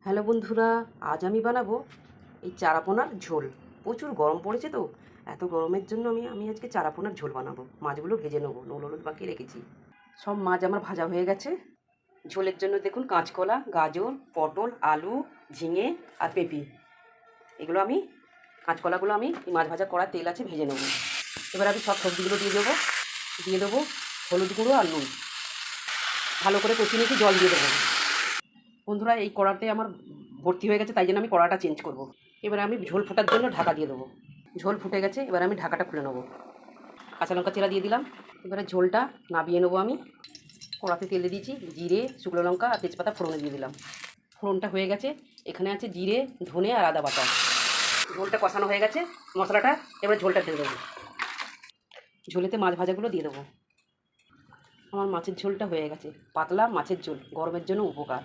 Hello বন্ধুরা, আজ আমি বানাবো এই চারাপোনার ঝোল। প্রচুর গরম পড়েছে তো, এত গরমের জন্য আমি আজকে চারাপোনার ঝোল বানাবো। মাছগুলো ভেজে নেবো, নুন হলুদ বাকি রেখেছি। সব মাছ আমার ভাজা হয়ে গেছে। ঝোলের জন্য দেখুন কাঁচকলা, গাজর, পটল, আলু, ঝিঙে আর পেঁপে, এগুলো আমি কাঁচকলাগুলো আমি মাছ ভাজা করা তেল আছে ভেজে নেবো। এবার আমি সব সবজিগুলো দিয়ে দেবো হলুদ গুঁড়ো আর নুন। ভালো করে কষিয়ে নিয়েছি, জল দিয়ে দেবো। বন্ধুরা, এই কড়াতে আমার ভর্তি হয়ে গেছে, তাই জন্য আমি কড়াটা চেঞ্জ করব। এবারে আমি ঝোল ফোটার জন্য ঢাকা দিয়ে দেবো। ঝোল ফুটে গেছে, এবার আমি ঢাকাটা খুলে নেবো। কাঁচা লঙ্কা চেরা দিয়ে দিলাম। এবারে ঝোলটা নাবিয়ে নেবো আমি। কড়াতে তেলে দিয়েছি, জিরে, শুকনো লঙ্কা আর তেজপাতা ফোড়নে দিয়ে দিলাম। ফোড়নটা হয়ে গেছে, এখানে আছে জিরে, ধনে আর আদা বাটা। ঝোলটা কষানো হয়ে গেছে মশলাটা, এবার ঝোলটা ঢেলে দেবো। ঝোলেতে মাছ ভাজাগুলো দিয়ে দেবো। আমার মাছের ঝোলটা হয়ে গেছে, পাতলা মাছের ঝোল, গরমের জন্য উপকার।